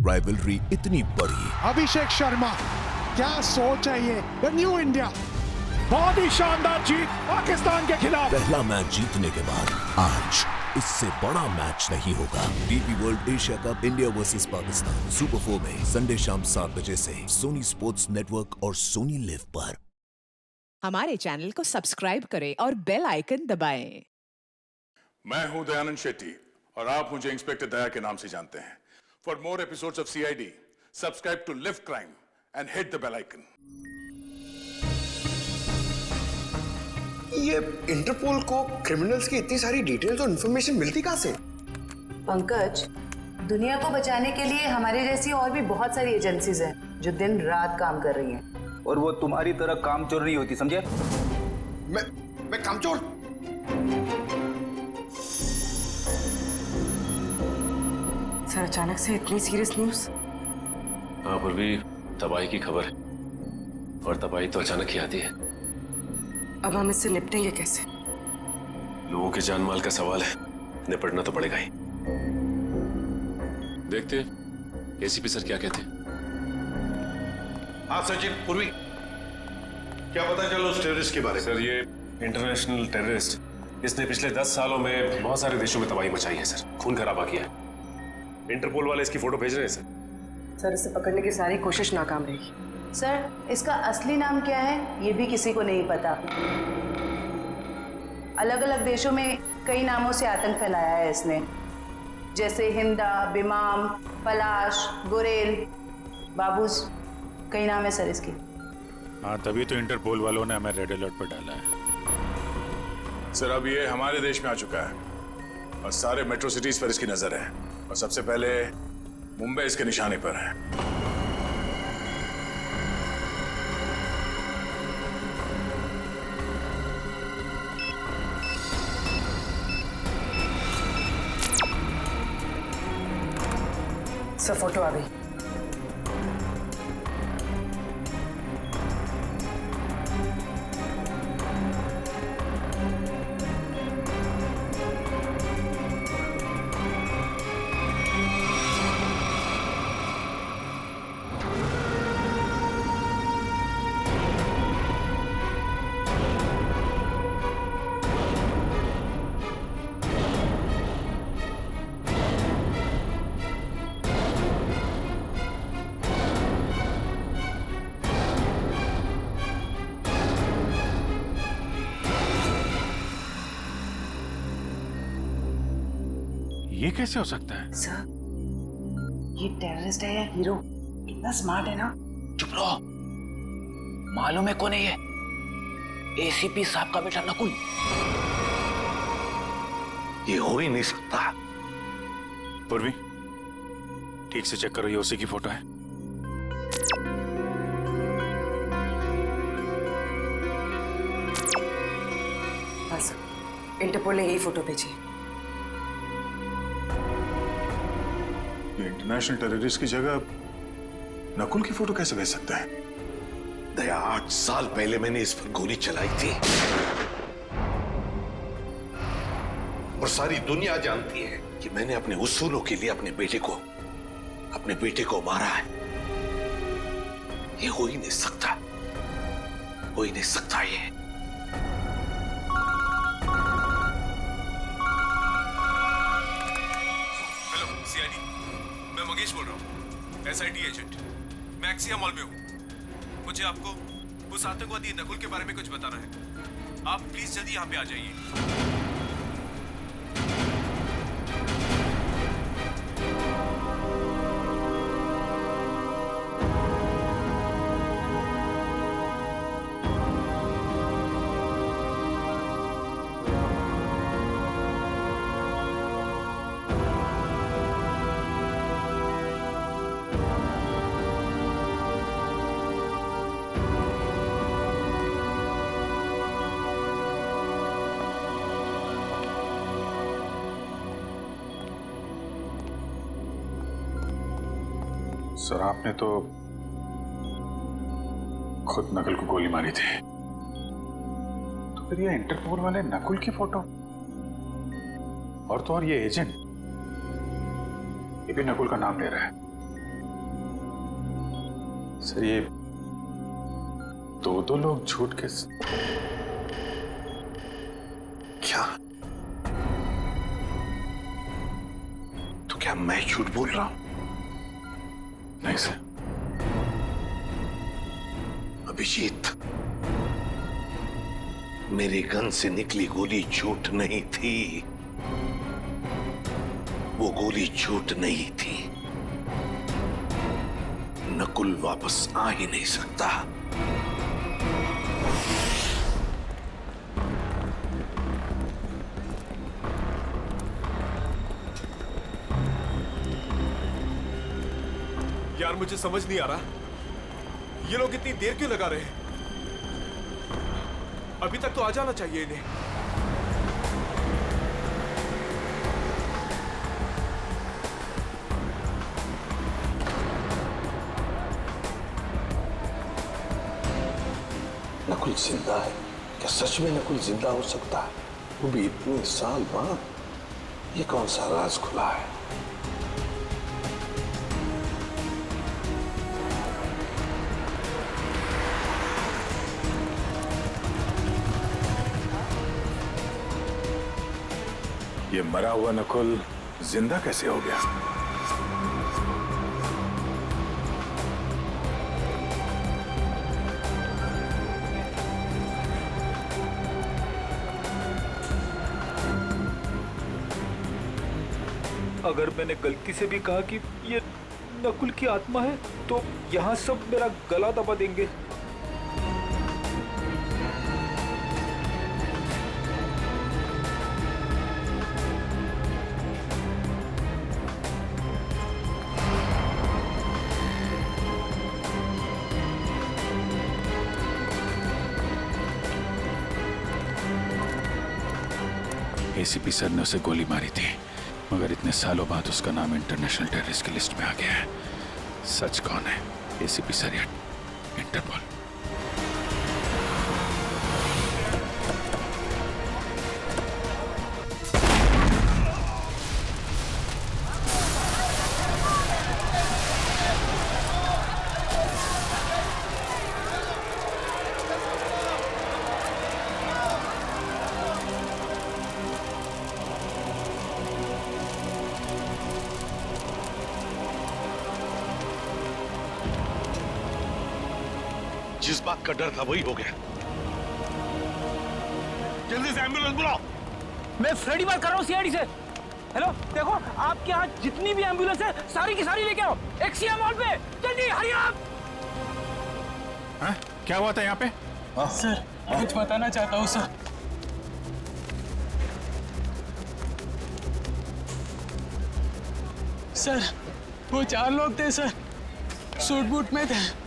Rivalry इतनी बड़ी। अभिषेक शर्मा, क्या सोच है ये, द न्यू इंडिया। बहुत ही शानदार जीत पाकिस्तान के खिलाफ। पहला मैच जीतने के बाद आज इससे बड़ा मैच नहीं होगा। DP world Asia cup India versus Pakistan super 4 में संडे शाम 7 बजे से सोनी स्पोर्ट्स नेटवर्क और सोनी लिव पर। हमारे चैनल को सब्सक्राइब करें और बेल आइकन दबाएं। मैं हूं दयानंद शेट्टी और आप मुझे इंस्पेक्टर दया के नाम से जानते हैं। For more episodes of CID, subscribe to live crime and hit the bell icon. ये इंटरपोल को क्रिमिनल्स की इतनी सारी डिटेल्स और इंफॉर्मेशन मिलती कहां से? पंकज, दुनिया को बचाने के लिए हमारे जैसी और भी बहुत सारी एजेंसीज हैं जो दिन रात काम कर रही हैं। और वो तुम्हारी तरह कामचोर नहीं होती, समझे? मैं कामचोर? सर, अचानक से इतनी सीरियस न्यूज़? हाँ पूर्वी, तबाही की खबर है और तबाही तो अचानक ही आती है। अब हम इससे निपटेंगे कैसे? लोगों के जान माल का सवाल है, निपटना तो पड़ेगा ही। देखते एसीपी सर क्या कहते हैं। हाँ सचिन, पूर्वी, क्या पता चला उस टेररिस्ट के बारे में? सर ये इंटरनेशनल टेररिस्ट, इसने पिछले 10 सालों में बहुत सारे देशों में तबाही मचाई है सर, खून खराबा किया है। इंटरपोल वाले इसकी फोटो भेज रहे हैं सर। सर, इसे पकड़ने की सारी कोशिश नाकाम रही। सर, इसका असली नाम क्या है ये भी किसी को नहीं पता। अलग अलग देशों में कई नामों से आतंक फैलाया है इसने, जैसे हिंदा, बिमाम, पलाश, गुरेल, बाबूस, कई नाम है सर इसके। हाँ, तभी तो इंटरपोल वालों ने हमें रेड अलर्ट पर डाला है। सर, अब ये हमारे देश में आ चुका है और सारे मेट्रो सिटीज पर इसकी नजर है और सबसे पहले मुंबई इसके निशाने पर है। सर, फोटो आ गई। ये कैसे हो सकता है? सर, ये टेररिस्ट है या हीरो? कितना स्मार्ट है ना। चुप रहो, मालूम है कौन है ये? एसीपी साहब का बेटा नकुल। ये हो ही नहीं सकता। पूर्वी, ठीक से चेक करो, ये उसी की फोटो है। हाँ सर, इंटरपोल ने यही फोटो भेजी। ये इंटरनेशनल टेररिस्ट की जगह नकुल की फोटो कैसे भेज सकता है? दया, 8 साल पहले मैंने इस पर गोली चलाई थी और सारी दुनिया जानती है कि मैंने अपने उसूलों के लिए अपने बेटे को मारा है। ये हो ही नहीं सकता, हो ही नहीं सकता ये। हेलो सीआईडी, मैं मंगेश बोल रहा हूँ, एसआईटी एजेंट। मैं एक्सिया मॉल में हूँ। मुझे आपको उस आतंकवादी नकुल के बारे में कुछ बताना है। आप प्लीज जल्दी यहाँ पे आ जाइए। सर, आपने तो खुद नकुल को गोली मारी थी, तो फिर ये इंटरपोल वाले नकुल की फोटो और तो और ये एजेंट, ये भी नकुल का नाम ले रहा है। सर ये दो लोग झूठ के क्या? तो क्या मैं झूठ बोल रहा हूं? नहीं सर। अभिजीत, मेरे गन से निकली गोली झूठ नहीं थी। वो गोली झूठ नहीं थी। नकुल वापस आ ही नहीं सकता। यार मुझे समझ नहीं आ रहा ये लोग इतनी देर क्यों लगा रहे हैं? अभी तक तो आ जाना चाहिए इन्हें। नकुल जिंदा है? क्या सच में नकुल जिंदा हो सकता है? वो भी इतने साल बाद? ये कौन सा राज खुला है? ये मरा हुआ नकुल जिंदा कैसे हो गया? अगर मैंने गलती से भी कहा कि ये नकुल की आत्मा है तो यहाँ सब मेरा गला दबा देंगे। एसीपी सर ने उसे गोली मारी थी, मगर इतने सालों बाद उसका नाम इंटरनेशनल टेररिस्ट की लिस्ट में आ गया है। सच कौन है, एसीपी सर या इंटरपोल? जिस बात का डर था वही हो गया। जल्दी से एम्बुलेंस बुलाओ। मैं फ्रेडी बात कर रहा हूँ सीआईडी से। हेलो, देखो आपके यहाँ जितनी भी एम्बुलेंस है सारी की सारी लेके आओ एक्सिया मॉल पे, जल्दी हरी आप। क्या हुआ था यहाँ पे? सर कुछ बताना चाहता हूँ सर। सर वो 4 लोग थे सर, सूट बूट में थे।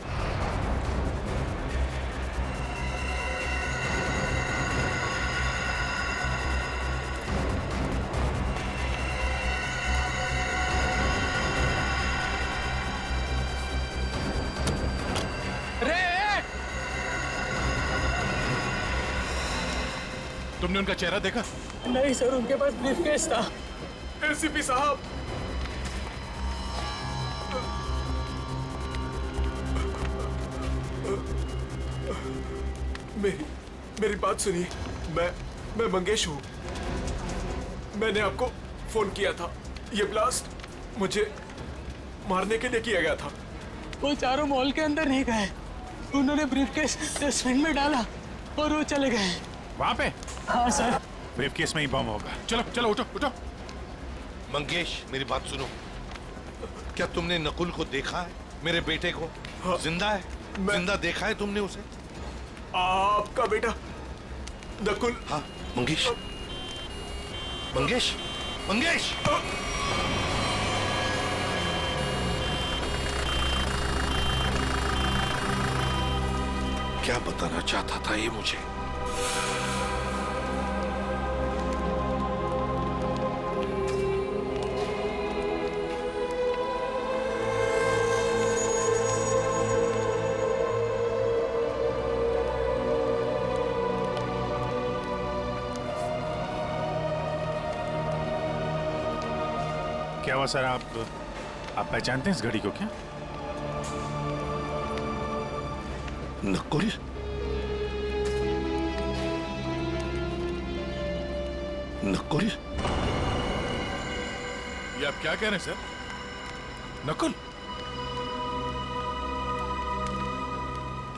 तुमने उनका चेहरा देखा? नहीं सर, उनके पास ब्रीफकेस था। एसीपी साहब, मेरी बात सुनिए। मैं मंगेश हूँ। मैंने आपको फोन किया था। ये ब्लास्ट मुझे मारने के लिए किया गया था। वो चारों मॉल के अंदर नहीं गए, उन्होंने ब्रीफकेस डस्टबिन में डाला और वो चले गए। वहाँ पे? हाँ सर। ब्रीफकेस में ही बम होगा। चलो चलो उठो उठो। मंगेश मेरी बात सुनो। क्या तुमने नकुल को देखा है? मेरे बेटे को? हाँ, जिंदा है? जिंदा देखा है तुमने उसे? आपका बेटा नकुल? हाँ मंगेश, मंगेश, मंगेश। क्या बताना चाहता था ये मुझे? क्या हुआ सर? आप पहचानते हैं इस घड़ी को क्या? नकुल? नकुल? ये आप क्या कह रहे हैं सर? नकुल?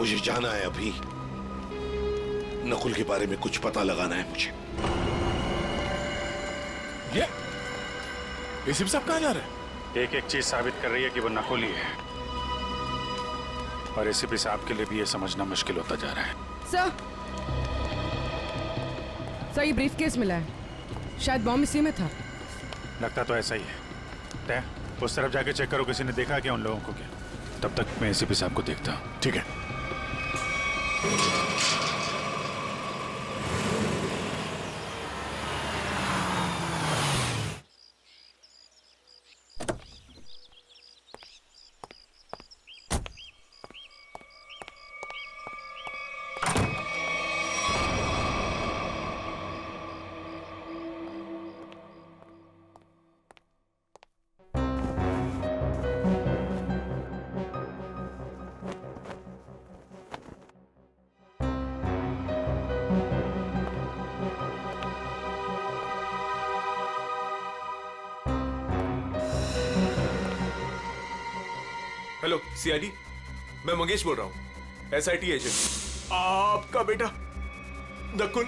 मुझे जाना है अभी। नकुल के बारे में कुछ पता लगाना है मुझे। ये एसीपी साहब कहाँ जा रहे हैं? एक एक चीज साबित कर रही है कि वो नकुल ही है, और एसीपी साहब के लिए भी ये समझना मुश्किल होता जा रहा है। सर ये ब्रीफ केस मिला है, शायद बॉम्ब इसी में था। लगता तो ऐसा ही है। तय उस तरफ जाके चेक करो, किसी ने देखा क्या उन लोगों को? क्या तब तक मैं एसीपी साहब को देखता हूँ। ठीक है। हेलो सीआईडी, मैं मंगेश बोल रहा हूँ, एसआईटी एजेंट। आपका बेटा नकुल।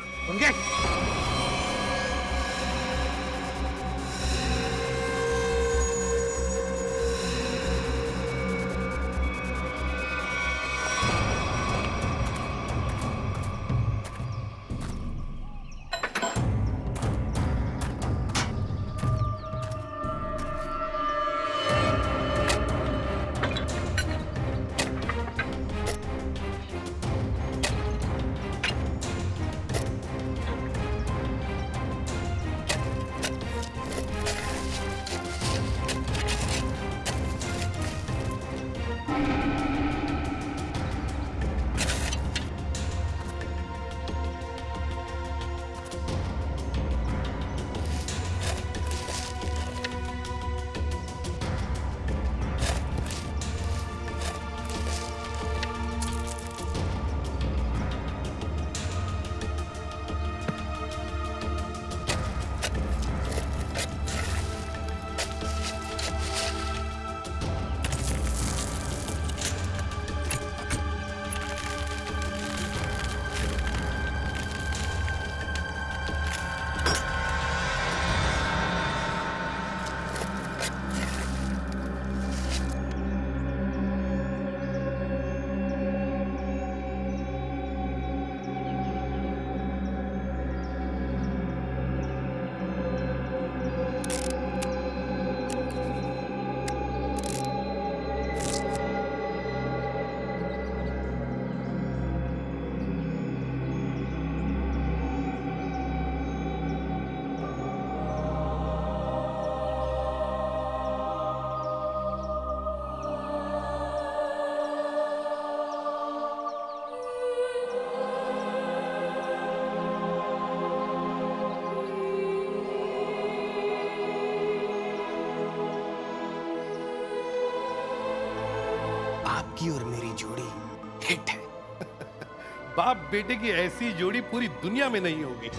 आपकी और मेरी जोड़ी हिट है। बाप बेटे की ऐसी जोड़ी पूरी दुनिया में नहीं होगी।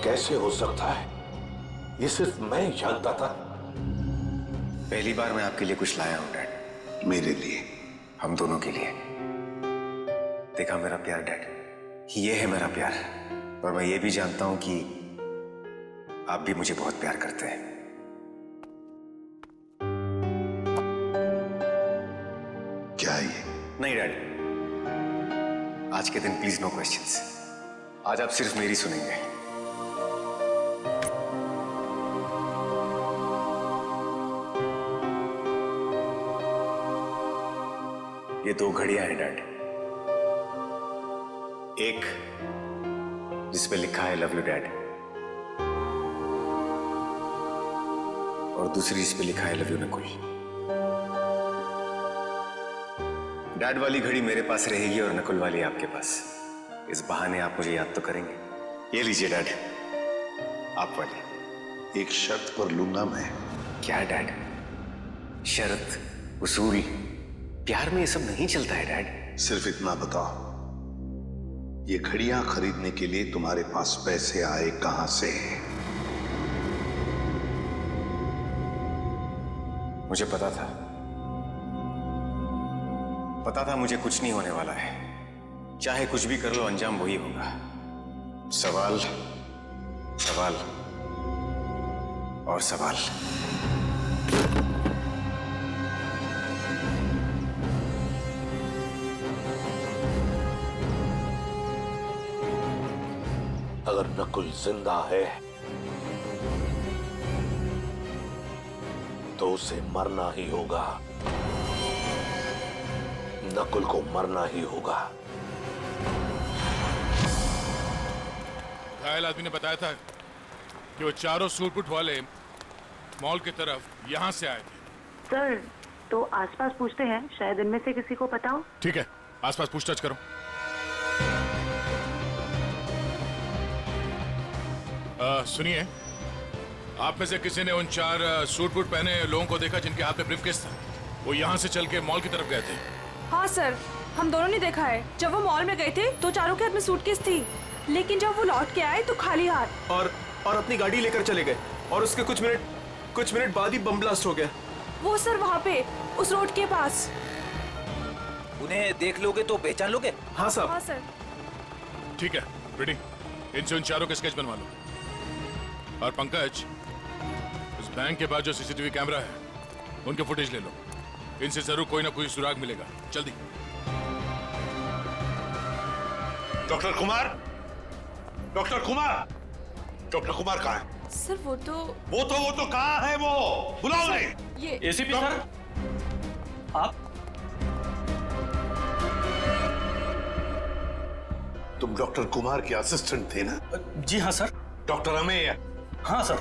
कैसे हो सकता है? ये सिर्फ मैं ही जानता था। पहली बार मैं आपके लिए कुछ लाया हूं डैड। मेरे लिए? हम दोनों के लिए। देखा मेरा प्यार डैड, ये है मेरा प्यार। और मैं ये भी जानता हूं कि आप भी मुझे बहुत प्यार करते हैं। क्या ये? नहीं डैड, आज के दिन प्लीज नो क्वेश्चंस। आज आप सिर्फ मेरी सुनेंगे। ये 2 घड़ियां हैं डैड। एक जिसपे लिखा है लव यू डैड, और दूसरी जिसपे लिखा है लव यू नकुल। डैड वाली घड़ी मेरे पास रहेगी और नकुल वाली आपके पास। इस बहाने आप मुझे याद तो करेंगे। ये लीजिए डैड, आप वाली। एक शर्त पर लूंगा मैं। क्या डैड? शर्त, उसूल, प्यार में ये सब नहीं चलता है डैड। सिर्फ इतना बताओ, ये घड़ियां खरीदने के लिए तुम्हारे पास पैसे आए कहां से? मुझे पता था मुझे कुछ नहीं होने वाला है। चाहे कुछ भी कर लो, अंजाम वही होगा। सवाल, सवाल और सवाल। अगर नकुल जिंदा है तो उसे मरना ही होगा। नकुल को मरना ही होगा। घायल आदमी ने बताया था कि वो चारों सूट वाले मॉल की तरफ यहां से आए थे। सर, तो आसपास पूछते हैं, शायद इनमें से किसी को पता हो। ठीक है, आसपास पूछताछ करो। सुनिए, आप में से किसी ने उन 4 सूट बूट पहने लोगों को देखा जिनके हाथ में ब्रीफकेस था? वो यहाँ से चल के मॉल की तरफ गए थे। हाँ सर, हम दोनों ने देखा है। जब वो मॉल में गए थे तो चारों के हाथ में सूटकेस थी, लेकिन जब वो लौट के आए तो खाली हाथ। और अपनी गाड़ी लेकर चले गए, और उसके कुछ मिनट बाद ही बम ब्लास्ट हो गया। वो सर वहाँ पे उस रोड के पास। उन्हें देख लोगे तो पहचान लोगे? हाँ साहब। हाँ सर। ठीक है, रेडी। इनसे उन चारों के स्केच बनवा लो। और पंकज, उस बैंक के बाद जो सीसीटीवी कैमरा है उनके फुटेज ले लो। इनसे जरूर कोई ना कोई सुराग मिलेगा। जल्दी। Doctor Kumar, doctor Kumar, doctor Kumar कहाँ है? सर वो तो कहाँ है? वो बुलाओ उन्हें। ये एसीपी सर, आप? तुम डॉक्टर कुमार के असिस्टेंट थे ना? जी हाँ सर। डॉक्टर अमेय? हाँ सर।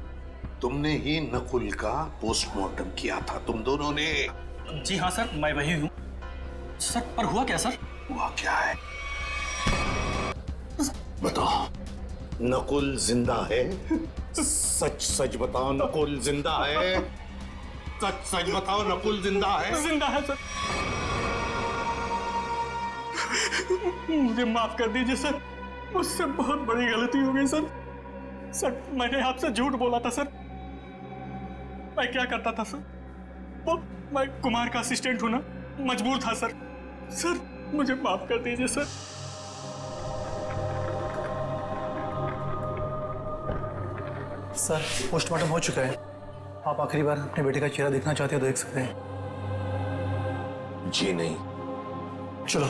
तुमने ही नकुल का पोस्टमार्टम किया था, तुम दोनों ने? जी हाँ सर, मैं वही हूँ सर। पर हुआ क्या सर? हुआ क्या है बताओ। नकुल जिंदा है? सच सच बताओ, नकुल जिंदा है? सच सच बताओ, नकुल जिंदा है? जिंदा है सर। मुझे माफ कर दीजिए सर, मुझसे बहुत बड़ी गलती हो गई सर। सर, मैंने आपसे झूठ बोला था सर। मैं क्या करता था सर? वो मैं कुमार का असिस्टेंट हूं ना, मजबूर था सर। सर, मुझे माफ कर दीजिए सर। सर, पोस्टमार्टम हो चुका है। आप आखिरी बार अपने बेटे का चेहरा देखना चाहते हो तो देख सकते हैं। जी नहीं। चलो।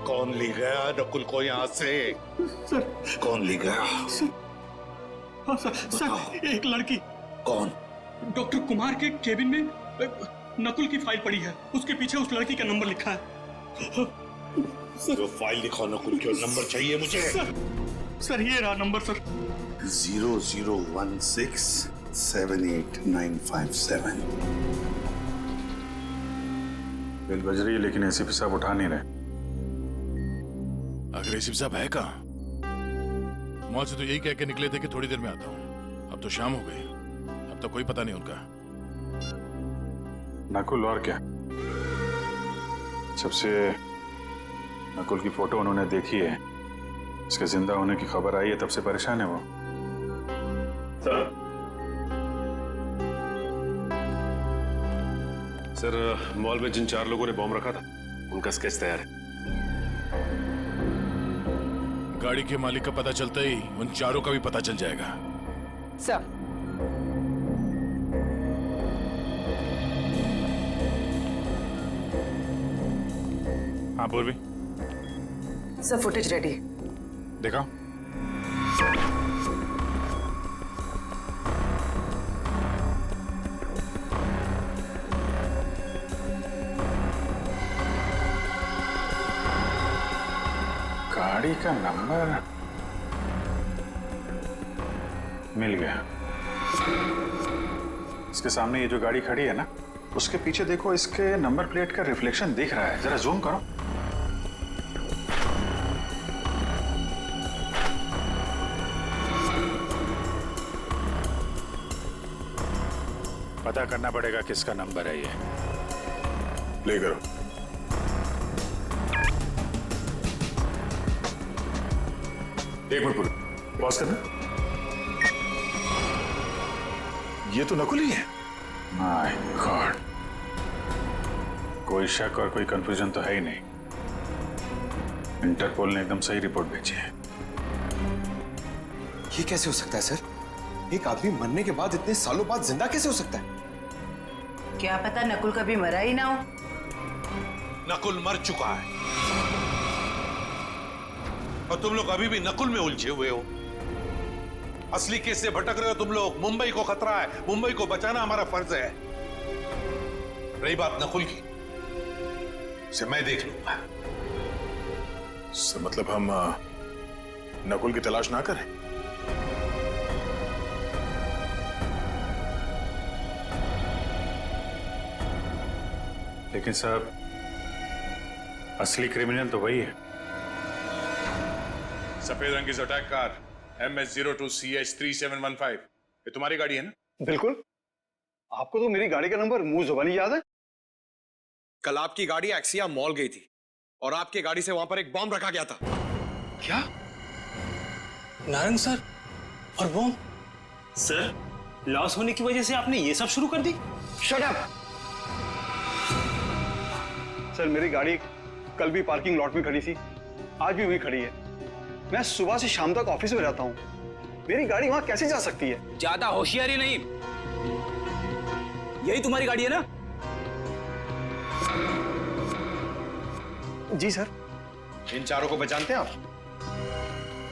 कौन ले गया नकुल को यहाँ से? सर, कौन ले गया? हाँ सर, एक लड़की। कौन? डॉक्टर कुमार के केबिन में नकुल की फाइल पड़ी है, उसके पीछे उस लड़की का नंबर लिखा है। जो फाइल दिखाओ, नकुल के नंबर चाहिए मुझे। सर ये रहा नंबर सर। 0016789557। बेल बज रही है लेकिन एसीपी साहब उठा नहीं रहे। अगर एसीपी साहब है कहाँ? मॉल से तो यही कह के निकले थे कि थोड़ी देर में आता हूँ। अब तो शाम हो गई, अब तो कोई पता नहीं उनका। नकुल और क्या? जब से नकुल की फोटो उन्होंने देखी है, इसके जिंदा होने की खबर आई है, तब से परेशान है वो। सर, मॉल में जिन 4 लोगों ने बॉम्ब रखा था उनका स्केच तैयार है। गाड़ी के मालिक का पता चलता ही उन 4 का भी पता चल जाएगा। सर, हाँ पूर्वी, सब फुटेज रेडी। देखा? गाड़ी का नंबर मिल गया। इसके सामने ये जो गाड़ी खड़ी है ना, उसके पीछे देखो, इसके नंबर प्लेट का रिफ्लेक्शन दिख रहा है। जरा जूम करो। पता करना पड़ेगा किसका नंबर है ये। प्ले करो। एक मिनट पूरा पॉज करना। ये तो नकुल ही है। माय गॉड, कोई शक और कोई कंफ्यूजन तो है ही नहीं। इंटरपोल ने एकदम सही रिपोर्ट भेजी है। ये कैसे हो सकता है सर? एक आदमी मरने के बाद इतने सालों बाद जिंदा कैसे हो सकता है? क्या पता नकुल कभी मरा ही ना हो। नकुल मर चुका है और तुम लोग अभी भी नकुल में उलझे हुए हो। असली केस से भटक रहे हो तुम लोग। मुंबई को खतरा है, मुंबई को बचाना हमारा फर्ज है। रही बात नकुल की, से मैं देख लूंगा। मतलब हम नकुल की तलाश ना करें? लेकिन साहब, असली क्रिमिनल तो वही है। सफेद रंग की अटैक कार MS02CH3715, ये तुम्हारी गाड़ी है ना? बिल्कुल। आपको तो मेरी गाड़ी का नंबर मुंह जुबानी याद है। कल आपकी गाड़ी एक्सिया मॉल गई थी और आपकी गाड़ी से वहां पर एक बॉम्ब रखा गया था। क्या? नारंग सर और बॉम्ब? सर, लॉस होने की वजह से आपने ये सब शुरू कर दी? Shut up! सर, मेरी गाड़ी कल भी पार्किंग लॉट में खड़ी थी, आज भी वहीं खड़ी है। मैं सुबह से शाम तक ऑफिस में रहता हूँ। मेरी गाड़ी वहां कैसे जा सकती है? ज्यादा होशियारी नहीं। यही तुम्हारी गाड़ी है ना? जी सर। इन 4 को पहचानते हैं आप?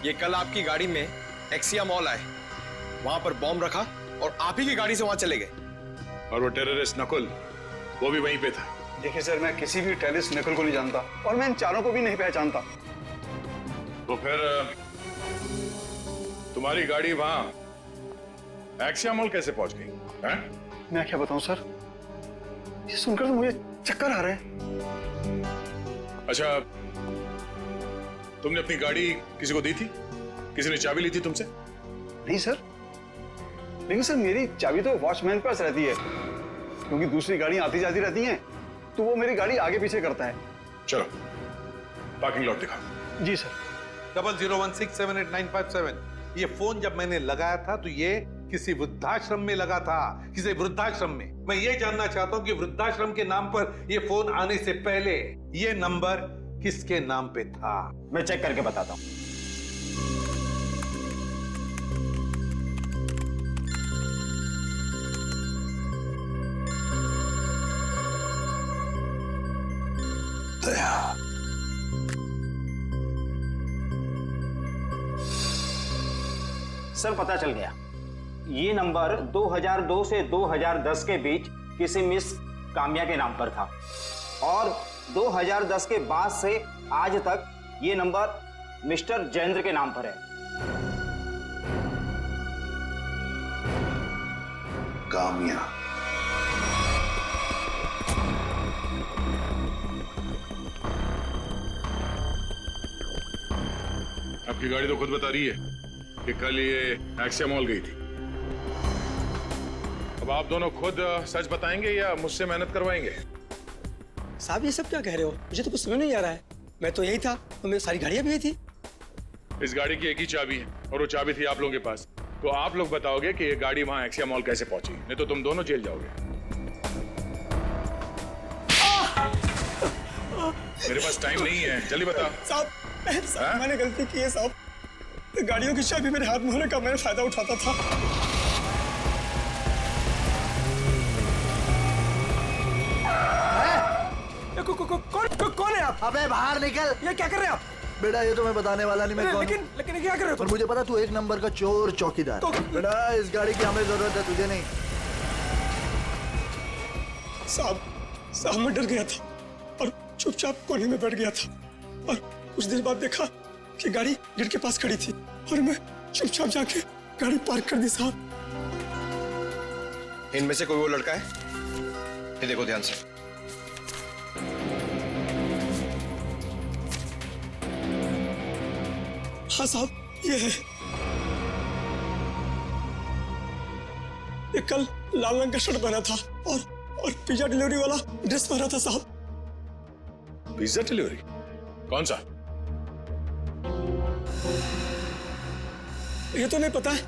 ये कल आपकी गाड़ी में एक्सिया मॉल आए, वहां पर बॉम्ब रखा और आप ही की गाड़ी से वहां चले गए। और वो टेररिस्ट नकुल, वो भी वहीं पे था। देखिए सर, मैं किसी भी टेररिस्ट नकुल को नहीं जानता और मैं इन 4 को भी नहीं पहचानता। तो फिर तुम्हारी गाड़ी वहां एक्सिया मॉल कैसे पहुंच गई? हैं? मैं क्या बताऊं सर, ये सुनकर तो मुझे चक्कर आ रहे हैं। अच्छा, तुमने अपनी गाड़ी किसी को दी थी? किसी ने चाबी ली थी तुमसे? नहीं सर, लेकिन सर मेरी चाबी तो वॉचमैन के पास रहती है, क्योंकि दूसरी गाड़ियां आती जाती रहती हैं, तो वो मेरी गाड़ी आगे पीछे करता है। चलो पार्किंग लॉट दिखाओ। जी सर। 0016789557। ये फोन जब मैंने लगाया था तो ये किसी वृद्धाश्रम में लगा था, किसी वृद्धाश्रम में। मैं ये जानना चाहता हूं कि वृद्धाश्रम के नाम पर ये फोन आने से पहले ये नंबर किसके नाम पे था? मैं चेक करके बताता हूँ। दया, सर, पता चल गया। ये नंबर 2002 से 2010 के बीच किसी मिस काम्या के नाम पर था और 2010 के बाद से आज तक ये नंबर मिस्टर जयेंद्र के नाम पर है। काम्या। आपकी गाड़ी तो खुद बता रही है कि कल ये एक्सिया मॉल गई थी। अब आप दोनों खुद सच बताएंगे या मुझसे मेहनत करवाएंगे? साहब ये सब क्या कह रहे हो? मुझे तो कुछ समझ नहीं आ रहा है। मैं तो यही था और मेरी सारी गाड़ियां भी यही थी। इस गाड़ी की एक ही चाबी है और वो चाबी थी आप लोगों के पास। तो आप लोग बताओगे कि ये गाड़ी वहां एक्सिया मॉल कैसे पहुंची, नहीं तो तुम दोनों जेल जाओगे। मेरे पास टाइम नहीं है, जल्दी बता। साहब मैंने गलती की है साहब। गाड़ियों की चाबी मेरे हाथ में होने का मैंने फायदा उठाता था। कौन है आप? अबे बाहर निकल। ये क्या कर रहे हैं आप? बेटा ये तो मैं बताने वाला नहीं, मैं कौन। लेकिन क्या कर रहे हो? पर मुझे पता तू एक नंबर का चोर चौकीदार। बेटा इस गाड़ी की हमें जरूरत है, तुझे नहीं। साहब मैं डर गया था और चुपचाप कोने में बैठ गया था और कुछ देर बाद देखा कि गाड़ी गेट के पास खड़ी थी और मैं चुपचाप जाके गाड़ी पार्क कर दी। साहब इनमें से कोई वो लड़का है? ये देखो ध्यान से। हाँ साहब ये है। ये कल लाल रंग का शर्ट पहना था और पिज्जा डिलीवरी वाला ड्रेस पहना था साहब। Pizza delivery? कौन सा? ये तो नहीं पता है,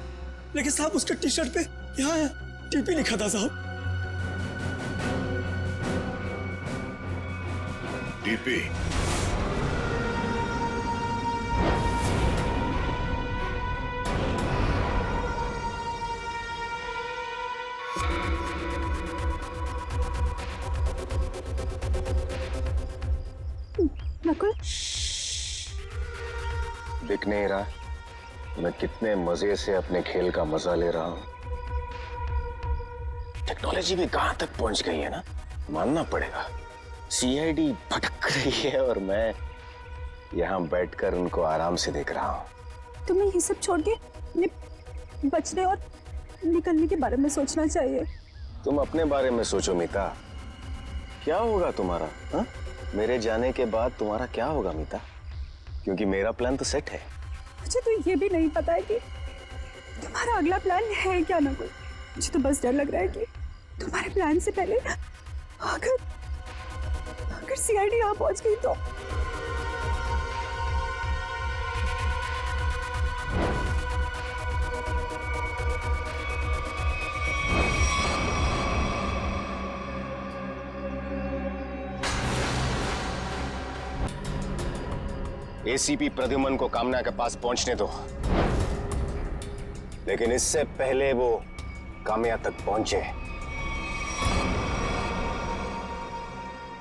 लेकिन साहब उसके टी शर्ट पे यहाँ टीपी लिखा था साहब। टीपी? नकुल दिख नहीं रहा मैं कितने मजे से अपने खेल का मजा ले रहा हूं। टेक्नोलॉजी भी कहां तक पहुंच गई है ना, मानना पड़ेगा। सीआईडी भटक रही है और मैं यहां बैठकर उनको आराम से देख रहा हूं। तुम्हें ये सब छोड़ के बचने और निकलने के बारे में सोचना चाहिए। तुम अपने बारे में सोचो मीता, क्या होगा तुम्हारा? हा? मेरे जाने के बाद तुम्हारा क्या होगा मीता? क्योंकि मेरा प्लान तो सेट है। मुझे तो ये भी नहीं पता है कि तुम्हारा अगला प्लान है क्या नकुल। मुझे तो बस डर लग रहा है कि तुम्हारे प्लान से पहले अगर सीआईडी यहाँ पहुंच गई तो। एसीपी प्रद्युमन को कामना के पास पहुंचने दो, लेकिन इससे पहले वो कामया तक पहुंचे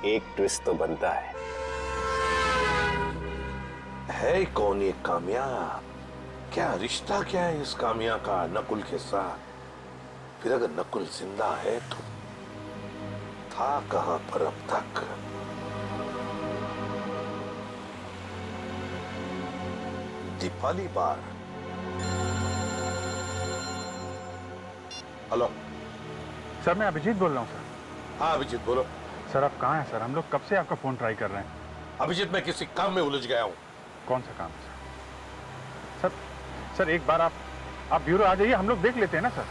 एक ट्विस्ट तो बनता है कौन ये कामया? क्या रिश्ता क्या है इस कामया का नकुल के साथ? फिर अगर नकुल जिंदा है तो था कहां पर अब तक? दीपाली बार। हेलो सर, मैं अभिजीत बोल रहा हूँ सर। हाँ अभिजीत बोलो। सर आप कहाँ हैं सर? हम लोग कब से आपका फोन ट्राई कर रहे हैं। अभिजीत मैं किसी काम में उलझ गया हूँ। कौन सा काम है सर? सर एक बार आप ब्यूरो आ जाइए, हम लोग देख लेते हैं ना सर।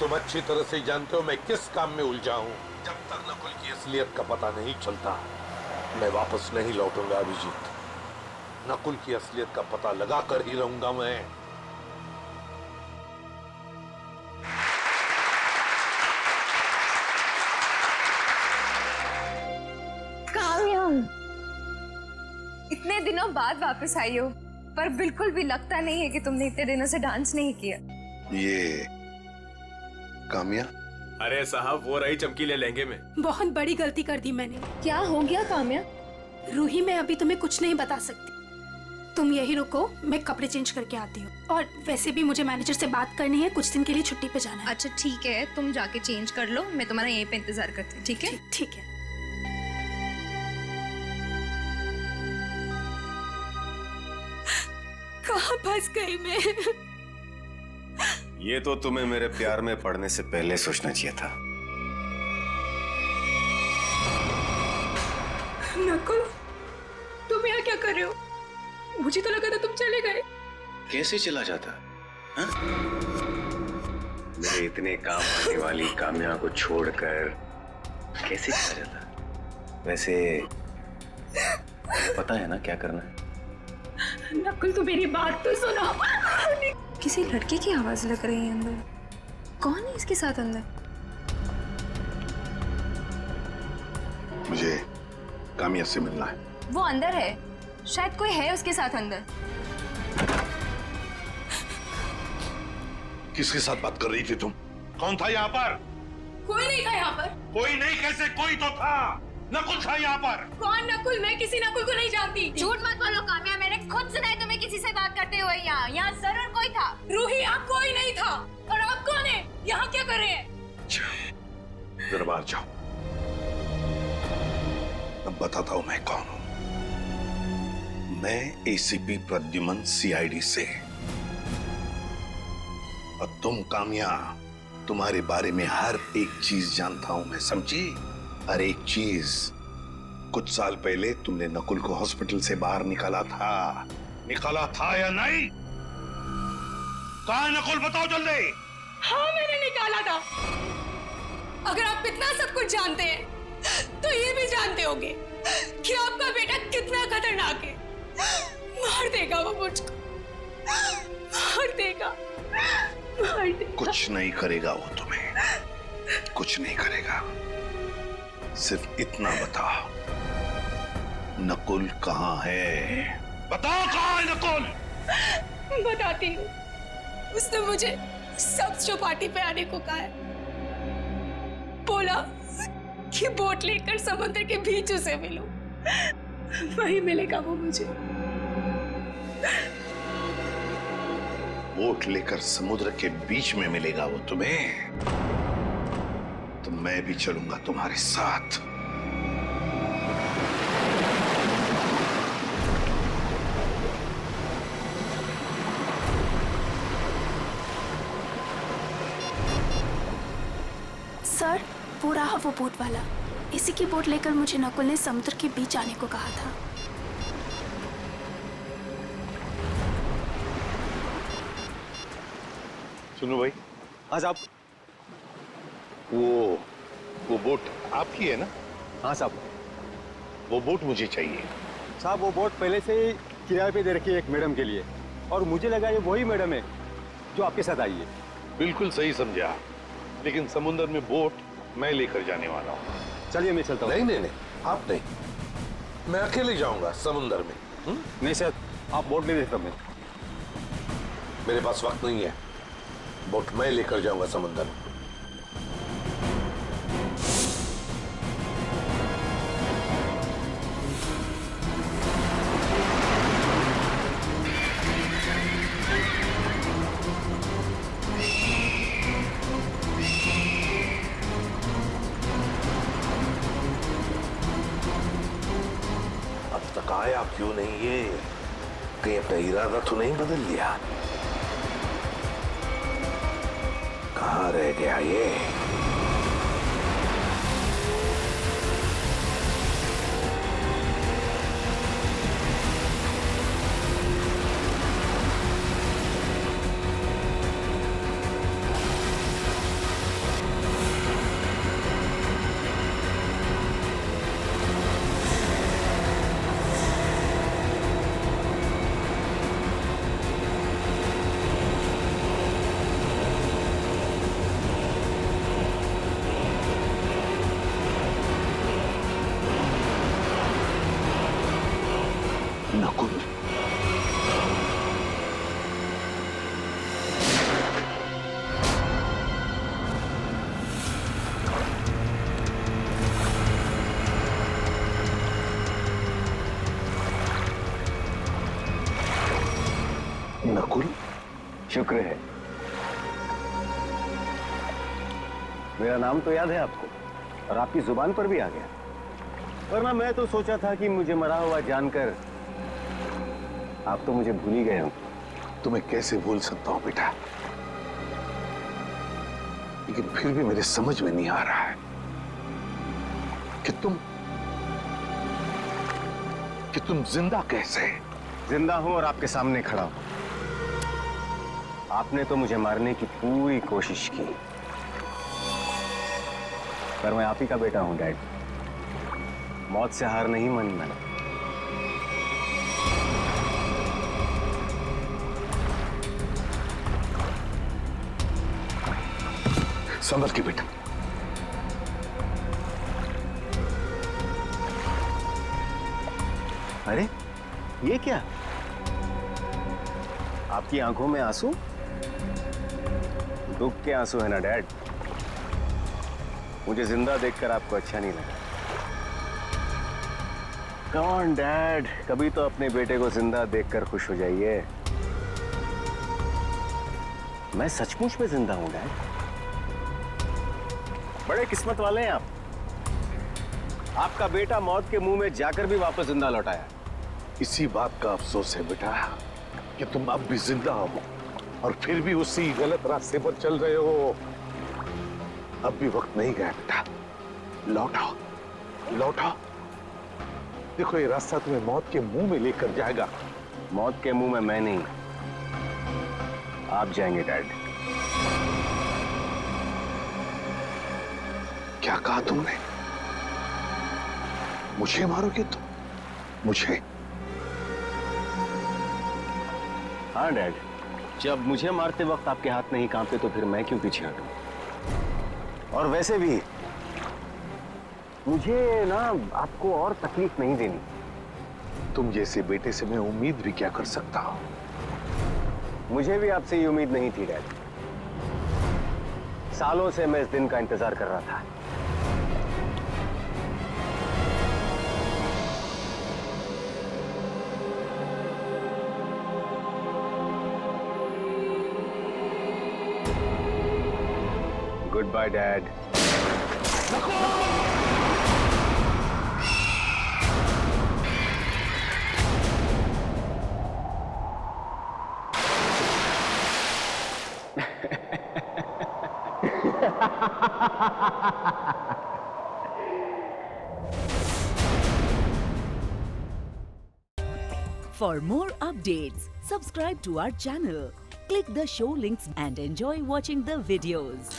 तुम अच्छी तरह से जानते हो मैं किस काम में उलझा हूँ। जब तक नकुल की असलियत का पता नहीं चलता मैं वापस नहीं लौटूंगा अभिजीत। नकुल की असलियत का पता लगा कर ही रहूंगा मैं। कामया, इतने दिनों बाद वापस आई हो, पर बिल्कुल भी लगता नहीं है कि तुमने इतने दिनों से डांस नहीं किया। ये कामया? अरे साहब वो रही चमकीले लहंगे में। बहुत बड़ी गलती कर दी मैंने। क्या हो गया कामया? रूही मैं अभी तुम्हें कुछ नहीं बता सकती, तुम यही रुको, मैं कपड़े चेंज करके आती हूँ। और वैसे भी मुझे मैनेजर से बात करनी है, कुछ दिन के लिए छुट्टी पे जाना है। अच्छा ठीक है, तुम जाके चेंज कर लो, मैं तुम्हारा यहीं पे इंतजार करती हूँ। ठीक है? ठीक है। कहाँ फंस गई मैं? ये तो तुम्हें मेरे प्यार में पड़ने से पहले सोचना चाहिए था। नकुल, तुम यहाँ क्या कर रहे हो? मुझे तो लगा था तुम चले गए। कैसे चला जाता? हा? मेरे इतने काम आने वाली कामया को छोड़कर कैसे चला जाता? वैसे पता है ना क्या करना है? नकुल तो मेरी बात तो सुनो। किसी लड़के की आवाज लग रही है अंदर। कौन है इसके साथ अंदर? मुझे कामिया से मिलना है। वो अंदर है, शायद कोई है उसके साथ अंदर। किसके साथ बात कर रही थी तुम? कौन था यहाँ पर? कोई नहीं था यहाँ पर। कोई नहीं कैसे? कोई तो था। नकुल था यहाँ पर। कौन नकुल? मैं किसी नकुल को नहीं जानती। झूठ मत बोलो काम्या, मैंने खुद सुना है तुम्हें किसी से बात करते हुए। यहाँ जरूर कोई था। रूही, आप कोई नहीं था। और आप कौन है? यहाँ क्या कर रहे हैं? जरा बाहर जाओ, अब बताता हूं मैं कौन हूं। मैं एसीपी प्रद्युमन, सीआईडी से। और तुम काम्या, तुम्हारे बारे में हर एक चीज जानता हूं मैं, समझी? हर एक चीज। कुछ साल पहले तुमने नकुल को हॉस्पिटल से बाहर निकाला था या नहीं? कहां है नकुल? बताओ जल्दी। हाँ, मैंने निकाला था। अगर आप इतना सब कुछ जानते हैं तो ये भी जानते होंगे कि आपका बेटा कितना खतरनाक है। मार देगा वो मुझको, मार देगा, मार देगा। कुछ नहीं करेगा वो तुम्हें, कुछ नहीं करेगा। सिर्फ इतना बताओ, नकुल कहाँ है? बताओ कहाँ है नकुल? बताती हूँ। उसने मुझे सब चौपाटी पे आने को कहा है। बोला कि बोट लेकर समुद्र के बीच उसे मिलो, वही मिलेगा वो मुझे। बोट लेकर समुद्र के बीच में मिलेगा वो तुम्हें? तो मैं भी चलूंगा तुम्हारे साथ। सर, वो रहा वो बोट वाला। इसी की बोट लेकर मुझे नकुल ने समुद्र के बीच आने को कहा था। सुनो भाई, आज आप वो बोट आपकी है ना? हाँ साहब। वो बोट मुझे चाहिए। साहब, वो बोट पहले से ही किराए पे दे रखी है एक मैडम के लिए, और मुझे लगा ये वही मैडम है जो आपके साथ आई है। बिल्कुल सही समझा, लेकिन समुद्र में बोट मैं लेकर जाने वाला हूँ। चलिए मैं चलता हूँ। नहीं, आप नहीं, मैं अकेले जाऊंगा समुद्र में। नहीं सर, आप बोट ले देता। मेरे पास वक्त नहीं है, बोट मैं लेकर जाऊंगा समुद्र में। आया क्यों नहीं? ये कहीं अपना इरादा तो नहीं बदल लिया? कहां रह गया ये? नकुल, नकुल, शुक्र है। मेरा नाम तो याद है आपको, और आपकी जुबान पर भी आ गया। वरना मैं तो सोचा था कि मुझे मरा हुआ जानकर आप तो मुझे भूल ही गए हो। तुम्हें कैसे भूल सकता हूं बेटा, लेकिन फिर भी मेरे समझ में नहीं आ रहा है कि तुम जिंदा कैसे? जिंदा हूं और आपके सामने खड़ा हूं। आपने तो मुझे मारने की पूरी कोशिश की, पर मैं आप ही का बेटा हूं डैड। मौत से हार नहीं मानी मैंने। संभल के बेटा। अरे ये क्या? आपकी आंखों में आंसू? दुख के आंसू है ना डैड? मुझे जिंदा देखकर आपको अच्छा नहीं लगा। कम ऑन डैड, कभी तो अपने बेटे को जिंदा देखकर खुश हो जाइए। मैं सचमुच में जिंदा हूं डैड। बड़े किस्मत वाले हैं आप। आपका बेटा मौत के मुंह में जाकर भी वापस जिंदा लौट आया। इसी बात का अफसोस है बेटा कि तुम अब भी जिंदा हो और फिर भी उसी गलत रास्ते पर चल रहे हो। अब भी वक्त नहीं गया बेटा, लौटाओ लौटाओ। देखो ये रास्ता तुम्हें मौत के मुंह में लेकर जाएगा। मौत के मुंह में मैं नहीं, आप जाएंगे डैड। क्या कहा तुमने? मुझे मारोगे तुम? मुझे? हाँ डैड, जब मुझे मारते वक्त आपके हाथ नहीं कांपते तो फिर मैं क्यों पीछे हटूं? और वैसे भी मुझे ना आपको और तकलीफ नहीं देनी। तुम जैसे बेटे से मैं उम्मीद भी क्या कर सकता हूं? मुझे भी आपसे ये उम्मीद नहीं थी डैड। सालों से मैं इस दिन का इंतजार कर रहा था। Goodbye dad. For more updates, subscribe to our channel, click the show links and enjoy watching the videos.